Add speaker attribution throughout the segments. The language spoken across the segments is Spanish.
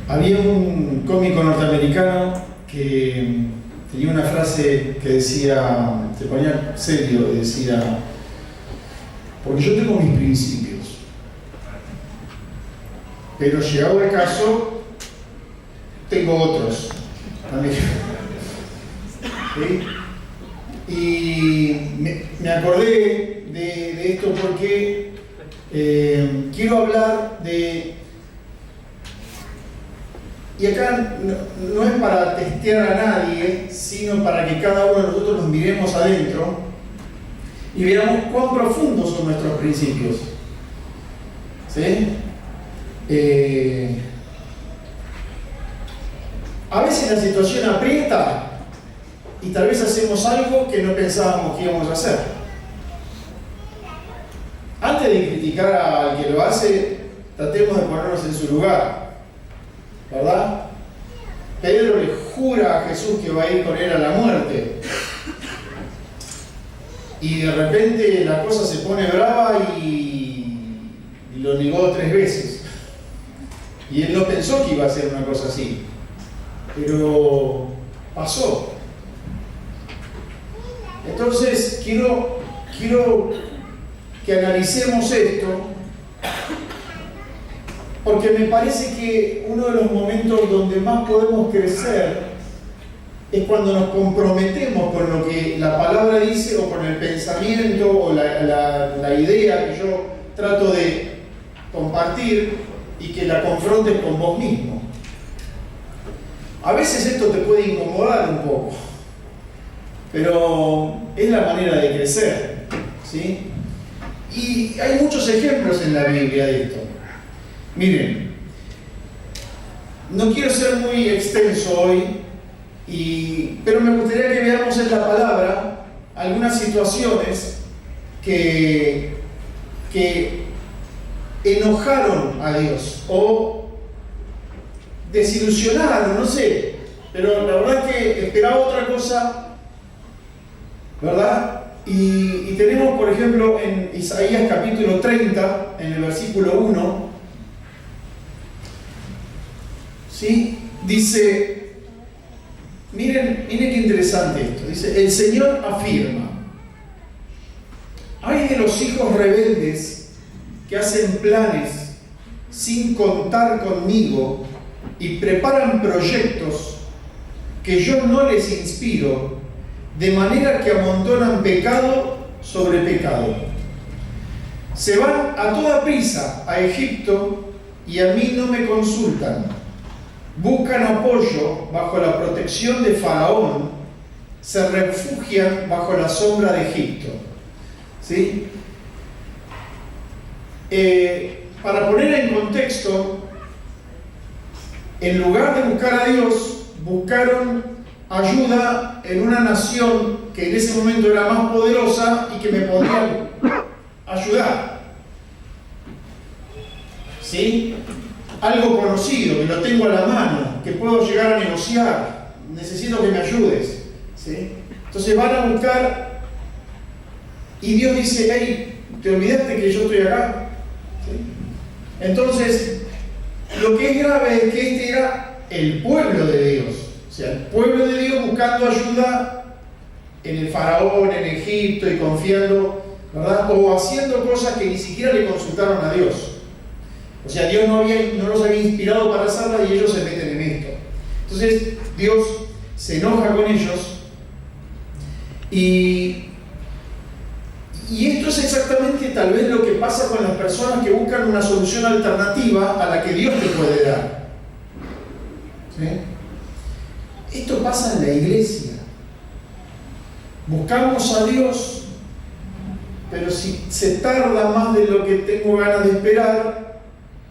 Speaker 1: Había un cómico norteamericano que tenía una frase que decía, se ponía serio, decía: porque yo tengo mis principios, pero llegado el caso, tengo otros también. ¿Sí? Y me acordé de esto porque quiero hablar de... Y acá no es para testear a nadie, sino para que cada uno de nosotros nos miremos adentro y veamos cuán profundos son nuestros principios. ¿Sí? A veces la situación aprieta y tal vez hacemos algo que no pensábamos que íbamos a hacer. Antes de criticar al que lo hace, tratemos de ponernos en su lugar. ¿Verdad? Pedro le jura a Jesús que va a ir con él a la muerte. Y de repente la cosa se pone brava y lo negó 3 veces. Y él no pensó que iba a hacer una cosa así. Pero pasó. Entonces quiero que analicemos esto, porque me parece que uno de los momentos donde más podemos crecer es cuando nos comprometemos con lo que la palabra dice, o con el pensamiento o la idea que yo trato de compartir, y que la confrontes con vos mismo. A veces esto te puede incomodar un poco, pero es la manera de crecer, ¿sí? Y hay muchos ejemplos en la Biblia de esto. Miren, no quiero ser muy extenso hoy, pero me gustaría que veamos en la palabra algunas situaciones que enojaron a Dios o desilusionaron, no sé, pero la verdad es que esperaba otra cosa, ¿verdad? Y tenemos, por ejemplo, en Isaías capítulo 30, en el versículo 1, ¿sí? Dice, miren qué interesante esto, dice: el Señor afirma, ay de los hijos rebeldes que hacen planes sin contar conmigo y preparan proyectos que yo no les inspiro, de manera que amontonan pecado sobre pecado. Se van a toda prisa a Egipto y a mí no me consultan. Buscan apoyo bajo la protección de Faraón, se refugian bajo la sombra de Egipto. ¿Sí? Para poner en contexto, en lugar de buscar a Dios, buscaron ayuda en una nación que en ese momento era más poderosa y que me podía ayudar. ¿Sí? Algo conocido, que lo tengo a la mano, que puedo llegar a negociar, necesito que me ayudes. ¿Sí? Entonces van a buscar y Dios dice: hey, ¿te olvidaste que yo estoy acá? ¿Sí? Entonces, lo que es grave es que este era el pueblo de Dios. O sea, el pueblo de Dios buscando ayuda en el faraón, en Egipto, y confiando, ¿verdad? O haciendo cosas que ni siquiera le consultaron a Dios. O sea, Dios no los había inspirado para hacerla y ellos se meten en esto. Entonces, Dios se enoja con ellos y esto es exactamente tal vez lo que pasa con las personas que buscan una solución alternativa a la que Dios te puede dar. ¿Sí? Esto pasa en la iglesia. Buscamos a Dios, pero si se tarda más de lo que tengo ganas de esperar,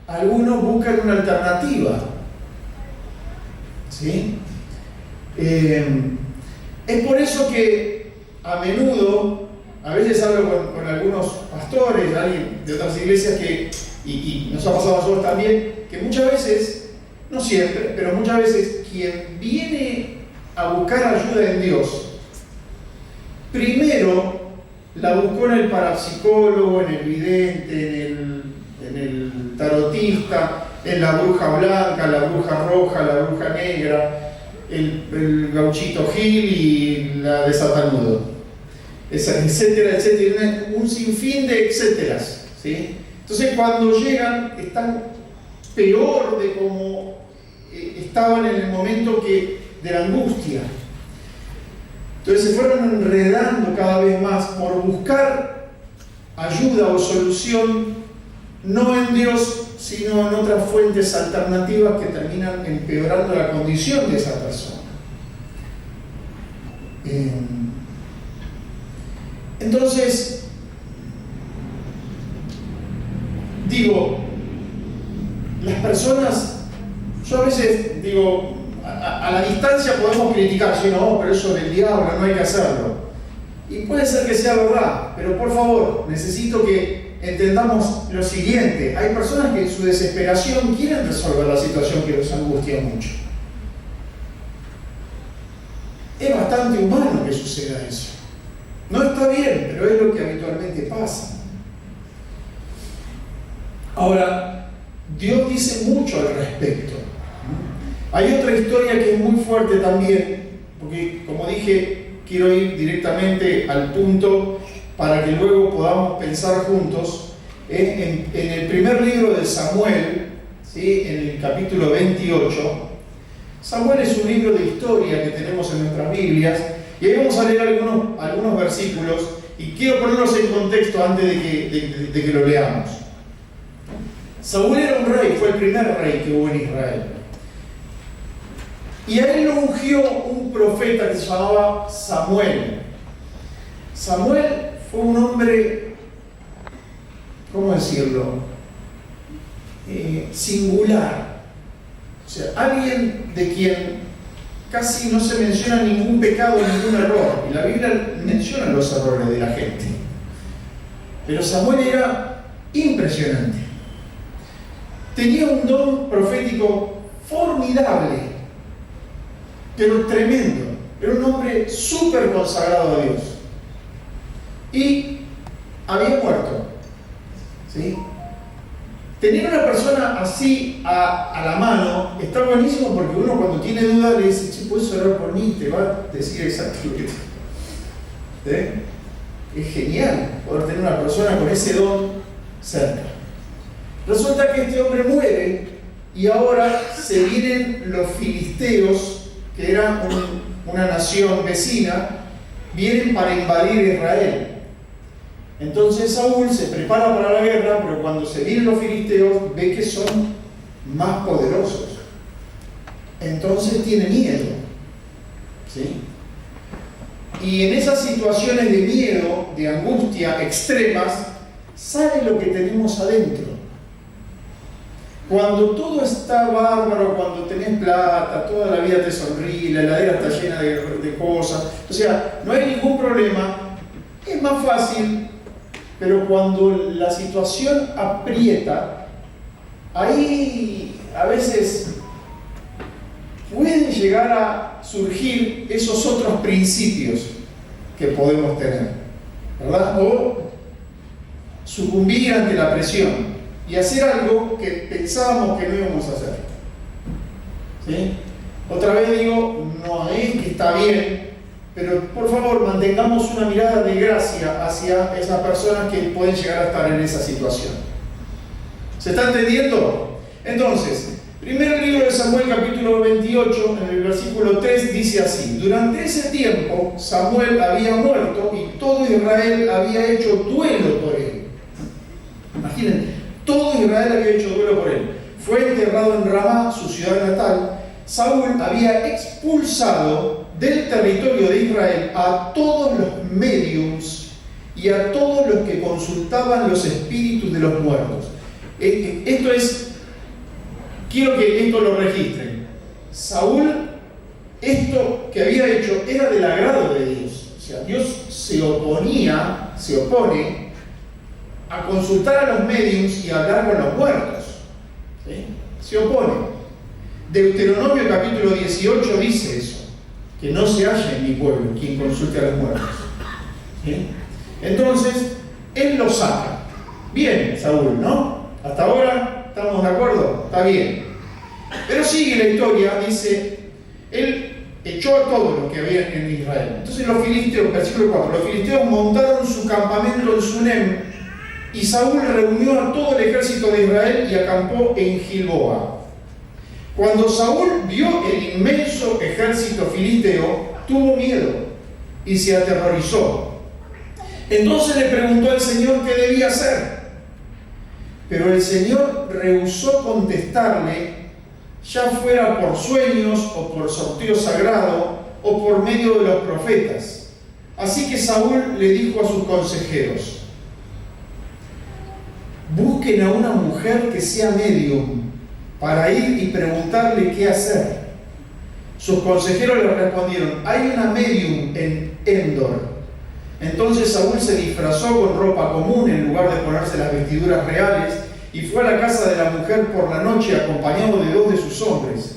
Speaker 1: algunos buscan una alternativa. ¿Sí? Es por eso que a menudo, a veces hablo con algunos pastores, alguien de otras iglesias y nos ha pasado a nosotros también, que muchas veces, no siempre, pero muchas veces quien viene a buscar ayuda en Dios, primero la buscó en el parapsicólogo, en el vidente, en el tarotista, en la bruja blanca, la bruja roja, la bruja negra, el gauchito Gil y la de Satanudo, etcétera, etcétera, un sinfín de etcéteras, ¿sí? Entonces cuando llegan están peor de como estaban en el momento de la angustia. Entonces se fueron enredando cada vez más por buscar ayuda o solución, no en Dios, sino en otras fuentes alternativas que terminan empeorando la condición de esa persona. Entonces, digo, las personas, yo a veces digo, a la distancia podemos criticar, si no, pero eso del diablo, no hay que hacerlo. Y puede ser que sea verdad, pero por favor, necesito que entendamos lo siguiente. Hay personas que en su desesperación quieren resolver la situación que los angustia mucho. Es bastante humano que suceda eso. No está bien, pero es lo que habitualmente pasa. Ahora, Dios dice mucho al respecto. Hay otra historia que es muy fuerte también, porque como dije, quiero ir directamente al punto para que luego podamos pensar juntos. En el primer libro de Samuel, ¿sí? En el capítulo 28, Samuel es un libro de historia que tenemos en nuestras Biblias, y ahí vamos a leer algunos versículos, y quiero ponerlos en contexto antes de que lo leamos. Saúl era un rey, fue el primer rey que hubo en Israel. Y a él lo ungió un profeta que se llamaba Samuel. Samuel fue un hombre, ¿cómo decirlo? Singular. O sea, alguien de quien casi no se menciona ningún pecado, ningún error. Y la Biblia menciona los errores de la gente. Pero Samuel era impresionante. Tenía un don profético formidable, pero tremendo. Era un hombre súper consagrado a Dios. Y había muerto. ¿Sí? Tener una persona así a la mano está buenísimo, porque uno cuando tiene dudas le dice, che, ¿puedes orar por mí? Te va a decir exacto lo que te... Es genial poder tener una persona con ese don cerca. Resulta que este hombre muere y ahora se vienen los filisteos, que eran una nación vecina, vienen para invadir Israel. Entonces Saúl se prepara para la guerra, pero cuando se vienen los filisteos ve que son más poderosos. Entonces tiene miedo. ¿Sí? Y en esas situaciones de miedo, de angustia extremas, sale lo que tenemos adentro. Cuando todo está bárbaro, cuando tenés plata, toda la vida te sonríe, la heladera está llena de cosas, o sea, no hay ningún problema, es más fácil, pero cuando la situación aprieta, ahí a veces pueden llegar a surgir esos otros principios que podemos tener, ¿verdad? O sucumbir ante la presión y hacer algo que pensábamos que no íbamos a hacer. ¿Sí? Otra vez digo, no es que está bien, pero por favor mantengamos una mirada de gracia hacia esas personas que pueden llegar a estar en esa situación. ¿Se está entendiendo? Entonces, primer libro de Samuel, capítulo 28, en el versículo 3, dice así: durante ese tiempo Samuel había muerto y todo Israel había hecho duelo por él. Imaginen, todo Israel había hecho duelo por él. Fue enterrado en Ramá, su ciudad natal. Saúl había expulsado del territorio de Israel a todos los médiums y a todos los que consultaban los espíritus de los muertos. Esto es, quiero que esto lo registren. Saúl, esto que había hecho era del agrado de Dios. O sea, Dios se opone a consultar a los médiums y a hablar con los muertos. ¿Sí? Se opone. Deuteronomio capítulo 18 dice eso, que no se halla en mi pueblo quien consulte a los muertos. ¿Sí? Entonces, él lo saca. Bien, Saúl, ¿no? Hasta ahora ¿Estamos de acuerdo? Está bien. Pero sigue la historia, dice, él echó a todos los que había en Israel. Entonces los filisteos, versículo 4, los filisteos montaron su campamento en Sunem y Saúl reunió a todo el ejército de Israel y acampó en Gilboa. Cuando Saúl vio el inmenso ejército filisteo, tuvo miedo y se aterrorizó. Entonces le preguntó al Señor qué debía hacer. Pero el Señor rehusó contestarle, ya fuera por sueños o por sorteo sagrado o por medio de los profetas. Así que Saúl le dijo a sus consejeros: busquen a una mujer que sea medium para ir y preguntarle qué hacer. Sus consejeros le respondieron: hay una medium en Endor. Entonces Saúl se disfrazó con ropa común en lugar de ponerse las vestiduras reales y fue a la casa de la mujer por la noche acompañado de 2 de sus hombres.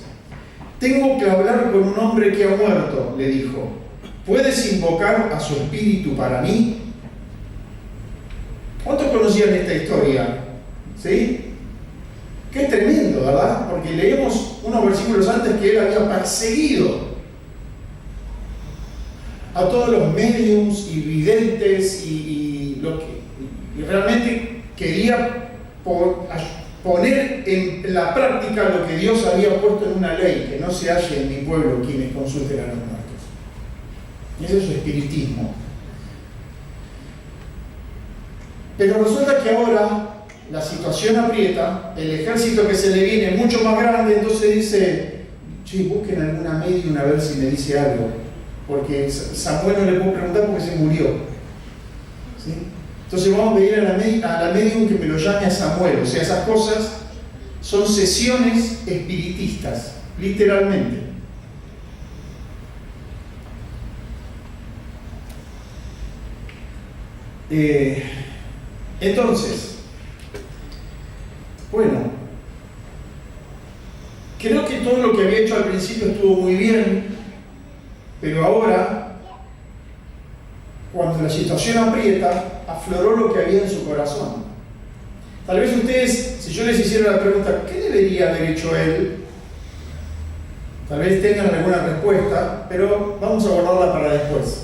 Speaker 1: Tengo que hablar con un hombre que ha muerto, le dijo. ¿Puedes invocar a su espíritu para mí? ¿Cuántos conocían esta historia? ¿Sí? Que es tremendo, ¿verdad? Porque leemos unos versículos antes que él había perseguido a todos los mediums y videntes y realmente quería poner en la práctica lo que Dios había puesto en una ley, que no se halle en mi pueblo quienes consulten a los muertos. Ese es su espiritismo. Pero resulta que ahora la situación aprieta, el ejército que se le viene es mucho más grande, entonces dice: che, busquen alguna medium a ver si me dice algo, porque Samuel no le puedo preguntar porque se murió. ¿Sí? Entonces vamos a pedir a la medium que me lo llame a Samuel. O sea, esas cosas son sesiones espiritistas, literalmente. Entonces, bueno, creo que todo lo que había hecho al principio estuvo muy bien, pero ahora, cuando la situación aprieta, afloró lo que había en su corazón. Tal vez ustedes, si yo les hiciera la pregunta, ¿qué debería haber hecho él? Tal vez tengan alguna respuesta, pero vamos a guardarla para después.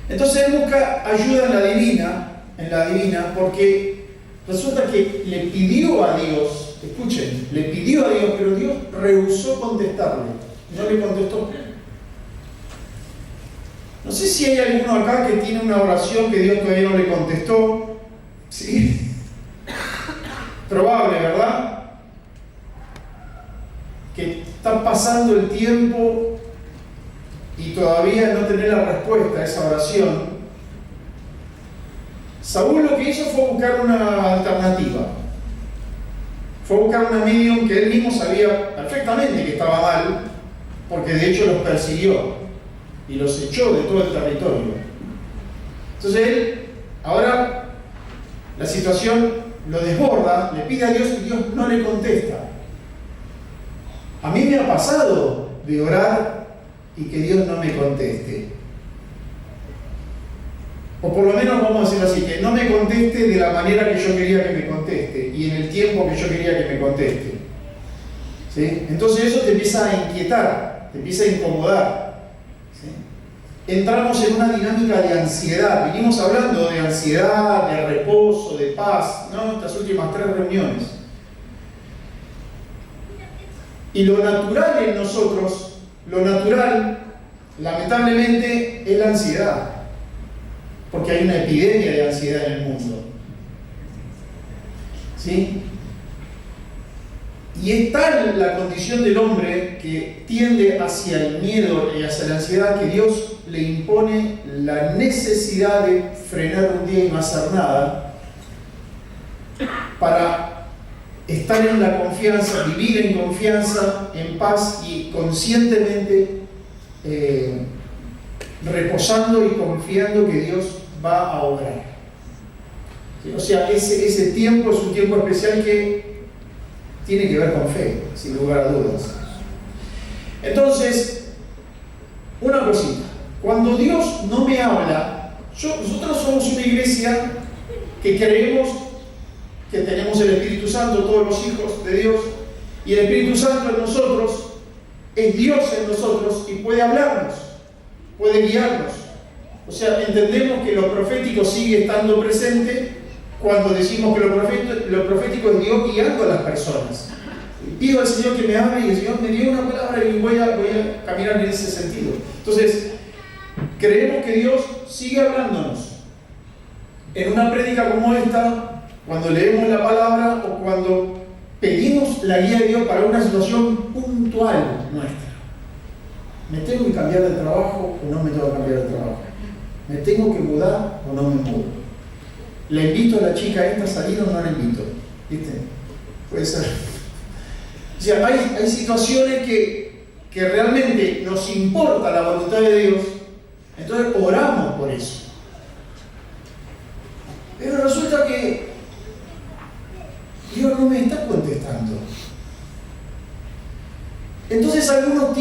Speaker 1: Entonces él busca ayuda en la divina, porque resulta que le pidió a Dios, escuchen, le pidió a Dios, pero Dios rehusó contestarle, no le contestó. No sé si hay alguno acá que tiene una oración que Dios todavía no le contestó. ¿Sí? Probable, ¿verdad? Que está pasando el tiempo y todavía no tener la respuesta a esa oración. Saúl lo que hizo fue buscar una alternativa. Fue buscar una medium que él mismo sabía perfectamente que estaba mal, porque de hecho los persiguió y los echó de todo el territorio. Entonces él, ahora la situación lo desborda, le pide a Dios y Dios no le contesta. A mí me ha pasado de orar y que Dios no me conteste. O por lo menos vamos a decirlo así, que no me conteste de la manera que yo quería que me conteste y en el tiempo que yo quería que me conteste. ¿Sí? Entonces eso te empieza a inquietar, te empieza a incomodar. ¿Sí? Entramos en una dinámica de ansiedad. Venimos hablando de ansiedad, de reposo, de paz, ¿no? Estas últimas 3 reuniones. Y lo natural en nosotros, lo natural, lamentablemente, es la ansiedad. Porque hay una epidemia de ansiedad en el mundo. ¿Sí? Y es tal la condición del hombre que tiende hacia el miedo y hacia la ansiedad que Dios le impone la necesidad de frenar un día y no hacer nada para estar en la confianza, vivir en confianza, en paz y conscientemente reposando y confiando que Dios va a obrar. ¿Sí? O sea, ese tiempo es un tiempo especial que tiene que ver con fe, sin lugar a dudas. Entonces, una cosita, cuando Dios no me habla, nosotros somos una iglesia que creemos que tenemos el Espíritu Santo, todos los hijos de Dios, y el Espíritu Santo en nosotros es Dios en nosotros y puede hablarnos, puede guiarnos. O sea, entendemos que lo profético sigue estando presente cuando decimos que lo profético es Dios guiando a las personas. Pido al Señor que me hable y el Señor me dio una palabra y voy a caminar en ese sentido. Entonces, creemos que Dios sigue hablándonos. En una prédica como esta, cuando leemos la palabra o cuando pedimos la guía de Dios para una situación puntual nuestra. ¿Me tengo que cambiar de trabajo o no me tengo que cambiar de trabajo? ¿Me tengo que mudar o no me mudo? ¿Le invito a la chica esta a salir o no la invito? ¿Viste? Puede ser. O sea, hay situaciones que realmente nos importa la voluntad de Dios, entonces oramos por eso. Pero resulta que Dios no me está contestando. Entonces algunos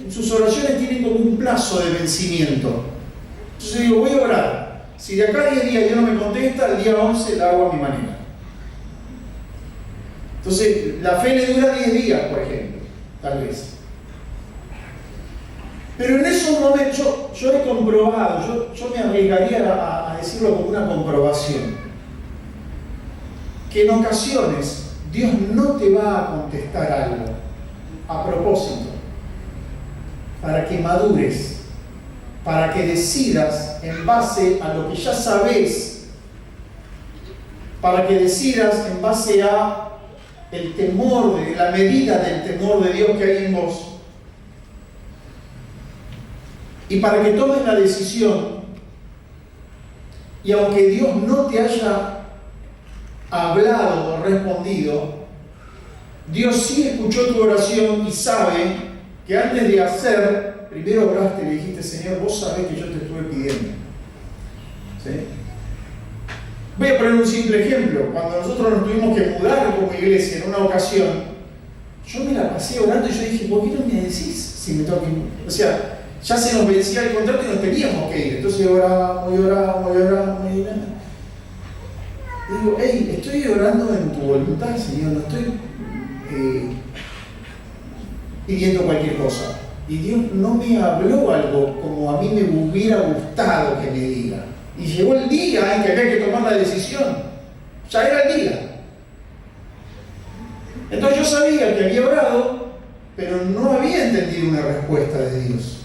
Speaker 1: sus oraciones tienen como un plazo de vencimiento. Entonces digo, voy a orar. Si de acá a 10 días Dios no me contesta, el día 11 la hago a mi manera. Entonces, la fe le dura 10 días, por ejemplo, tal vez. Pero en esos momentos, yo he comprobado, yo me arriesgaría a decirlo como una comprobación, que en ocasiones Dios no te va a contestar algo a propósito, para que madures, para que decidas en base a lo que ya sabes, para que decidas en base a el temor, la medida del temor de Dios que hay en vos. Y para que tomes la decisión, y aunque Dios no te haya hablado o respondido, Dios sí escuchó tu oración y sabe que antes de hacer, primero oraste y le dijiste, Señor, vos sabés que yo te estuve pidiendo. ¿Sí? Voy a poner un simple ejemplo. Cuando nosotros nos tuvimos que mudar como iglesia en una ocasión, yo me la pasé orando y yo dije, ¿por qué no me decís si me tengo que ir? O sea, ya se nos vencía el contrato y nos teníamos que ir. Entonces oramos. Digo, hey, estoy orando en tu voluntad, Señor, no estoy pidiendo cualquier cosa. Y Dios no me habló algo como a mí me hubiera gustado que me diga. Y llegó el día en que había que tomar la decisión. Ya era el día. Entonces yo sabía que había orado, pero no había entendido una respuesta de Dios.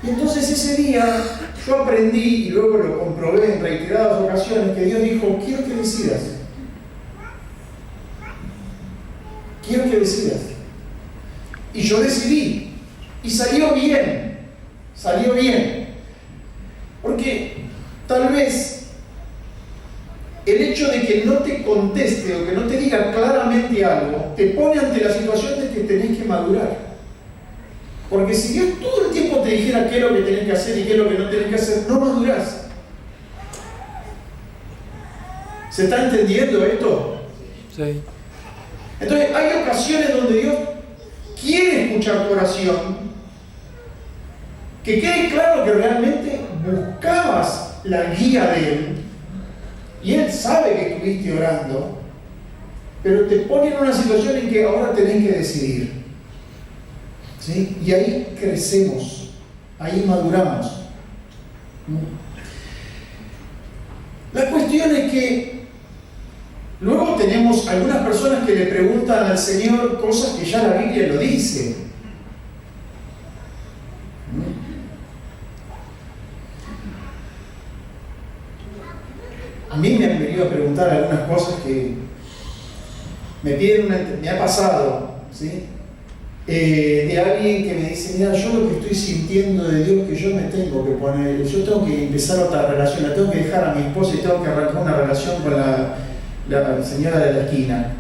Speaker 1: Y entonces ese día yo aprendí, y luego lo comprobé en reiteradas ocasiones, que Dios dijo, quiero que decidas. Quiero que decidas. Y yo decidí. Y salió bien. Salió bien. Porque tal vez el hecho de que no te conteste o que no te diga claramente algo, te pone ante la situación de que tenés que madurar. Porque si Dios todo el tiempo te dijera qué es lo que tenés que hacer y qué es lo que no tenés que hacer, no madurás. ¿Se está entendiendo esto?
Speaker 2: Sí.
Speaker 1: Entonces hay ocasiones donde Dios quiere escuchar tu oración, que quede claro que realmente buscabas la guía de Él, y Él sabe que estuviste orando, pero te pone en una situación en que ahora tenés que decidir. ¿Sí? Y ahí crecemos, ahí maduramos. La cuestión es que luego tenemos algunas personas que le preguntan al Señor cosas que ya la Biblia lo dice. A mí me han venido a preguntar algunas cosas que me ha pasado, ¿sí? De alguien que me dice, mira, yo lo que estoy sintiendo de Dios, que yo me tengo que poner, yo tengo que empezar otra relación, la tengo que dejar a mi esposa y tengo que arrancar una relación con la señora de la esquina.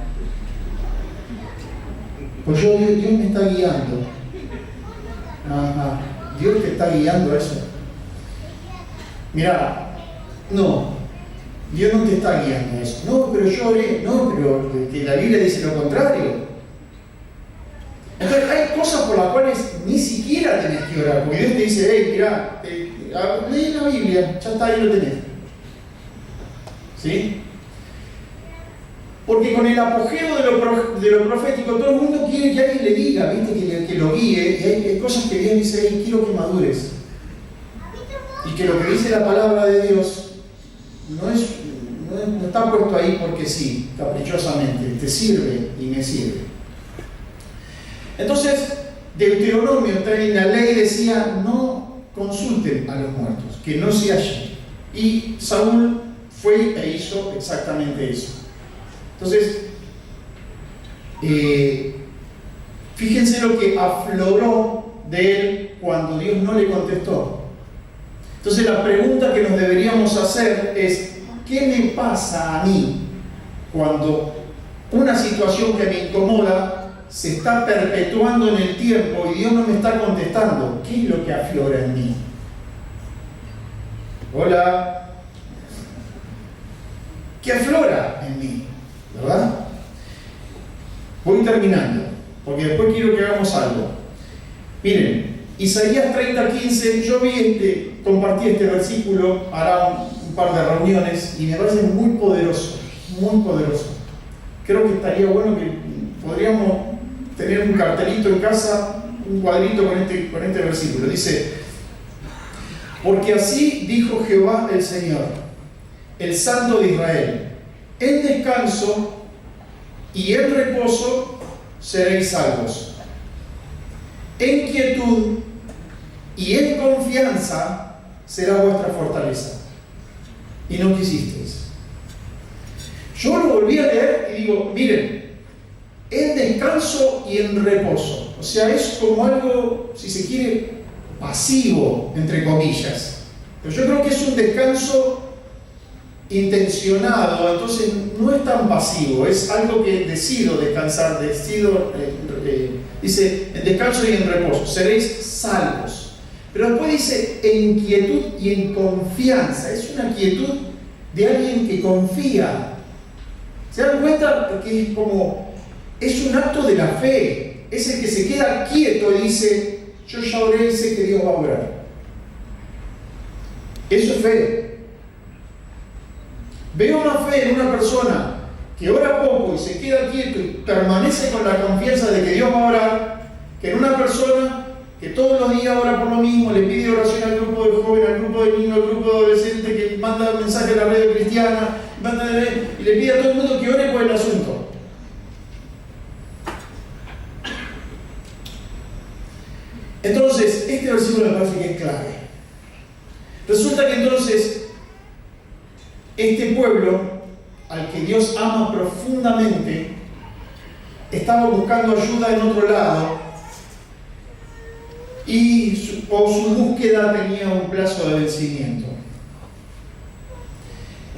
Speaker 1: Pues Dios me está guiando. Ajá, Dios te está guiando a eso. Mira, no, Dios no te está guiando a eso. No, pero yo oré, no, pero que la Biblia dice lo contrario. Entonces hay cosas por las cuales ni siquiera tenés que orar, porque Dios te dice, hey, mirá, lee la Biblia, ya está, ahí lo tenés. ¿Sí? Porque con el apogeo de lo profético, todo el mundo quiere que alguien le diga, ¿viste? Que lo guíe, y hay cosas que Dios dice, hey, quiero que madures. Y que lo que dice la palabra de Dios no está puesto ahí porque sí, caprichosamente, te sirve y me sirve. Entonces, Deuteronomio, en la ley decía, no consulten a los muertos, que no se hallen. Y Saúl fue e hizo exactamente eso. Entonces, fíjense lo que afloró de él cuando Dios no le contestó. Entonces la pregunta que nos deberíamos hacer es, ¿qué me pasa a mí cuando una situación que me incomoda se está perpetuando en el tiempo y Dios no me está contestando? ¿Qué es lo que aflora en mí? Hola. ¿Qué aflora en mí? ¿Verdad? Voy terminando, porque después quiero que hagamos algo. Miren, Isaías 30:15, yo compartí este versículo hará un par de reuniones y me parece muy poderoso, muy poderoso. Creo que estaría bueno que podríamos tener un cartelito en casa, un cuadrito con este versículo. Dice, porque así dijo Jehová el Señor, el Santo de Israel, en descanso y en reposo seréis salvos. En quietud y en confianza será vuestra fortaleza. Y no quisisteis. Yo lo volví a leer y digo, miren, en descanso y en reposo. O sea, es como algo, si se quiere, pasivo, entre comillas. Pero yo creo que es un descanso intencionado, entonces no es tan pasivo, es algo que decido descansar, dice, en descanso y en reposo, seréis salvos. Pero después dice, en quietud y en confianza, es una quietud de alguien que confía. ¿Se dan cuenta? Que es un acto de la fe, es el que se queda quieto y dice, yo ya oré y sé que Dios va a obrar. Eso es fe. Veo una fe en una persona que ora poco y se queda quieto y permanece con la confianza de que Dios va a orar, que en una persona que todos los días ora por lo mismo, le pide oración al grupo de jóvenes, al grupo de niños, al grupo de adolescentes, que manda mensaje a la red cristiana, y le pide a todo el mundo que ore por el asunto. Entonces, este versículo me parece que es clave. Resulta que entonces este pueblo, al que Dios ama profundamente, estaba buscando ayuda en otro lado y su búsqueda tenía un plazo de vencimiento.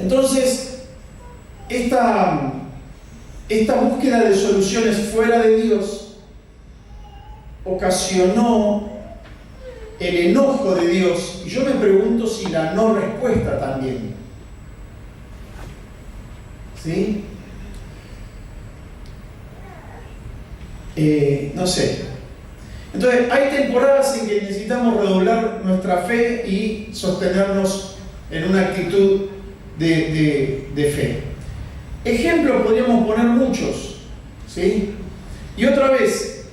Speaker 1: Entonces, esta búsqueda de soluciones fuera de Dios ocasionó el enojo de Dios, y yo me pregunto si la no respuesta también. ¿Sí? No sé. Entonces, hay temporadas en que necesitamos redoblar nuestra fe y sostenernos en una actitud de fe. Ejemplos podríamos poner muchos, ¿sí? Y otra vez,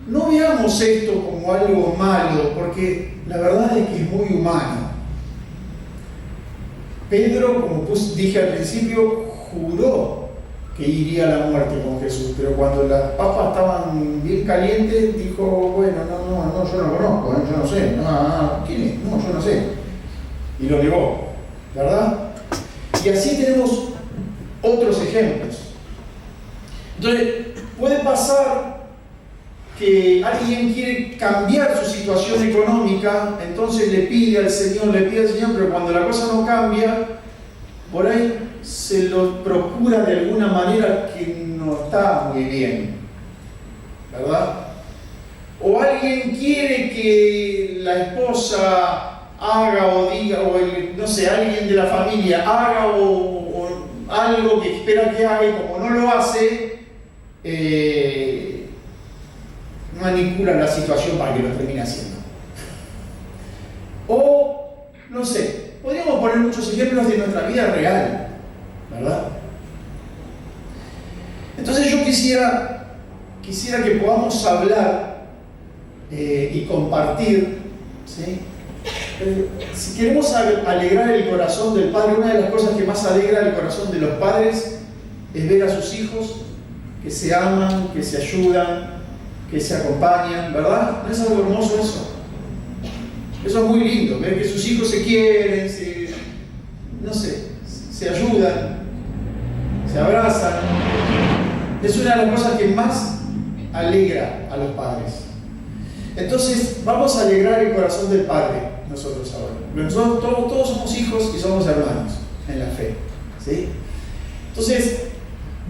Speaker 1: no veamos esto como algo malo, porque la verdad es que es muy humano. Pedro, como dije al principio, juró que iría a la muerte con Jesús, pero cuando las papas estaban bien calientes, dijo, bueno, no, yo no lo conozco, yo no sé, ¿quién es? No, yo no sé. Y lo negó, ¿verdad? Y así tenemos otros ejemplos. Entonces, puede pasar que alguien quiere cambiar su situación económica, entonces le pide al Señor, pero cuando la cosa no cambia, por ahí se lo procura de alguna manera que no está muy bien, ¿verdad? O alguien quiere que la esposa haga o diga, alguien de la familia haga o algo que espera que haga y como no lo hace, manipula la situación para que lo termine haciendo. O, no sé, podríamos poner muchos ejemplos de nuestra vida real, ¿verdad? Entonces yo quisiera que podamos hablar y compartir, ¿sí? Si queremos alegrar el corazón del Padre, una de las cosas que más alegra el corazón de los padres es ver a sus hijos que se aman, que se ayudan, que se acompañan, ¿verdad? ¿No es algo hermoso eso? Eso es muy lindo, ver que sus hijos se quieren, se ayudan, se abrazan. Es una de las cosas que más alegra a los padres. Entonces, vamos a alegrar el corazón del Padre nosotros ahora. Nosotros todos somos hijos y somos hermanos en la fe, ¿sí? Entonces,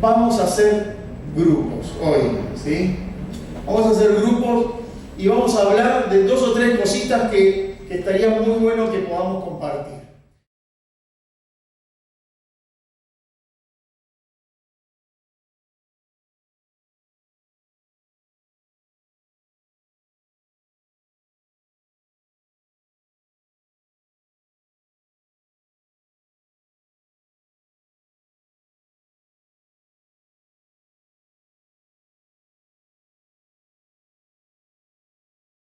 Speaker 1: vamos a hacer grupos hoy, ¿sí? Vamos a hacer grupos y vamos a hablar de 2 o 3 cositas que estaría muy bueno que podamos compartir.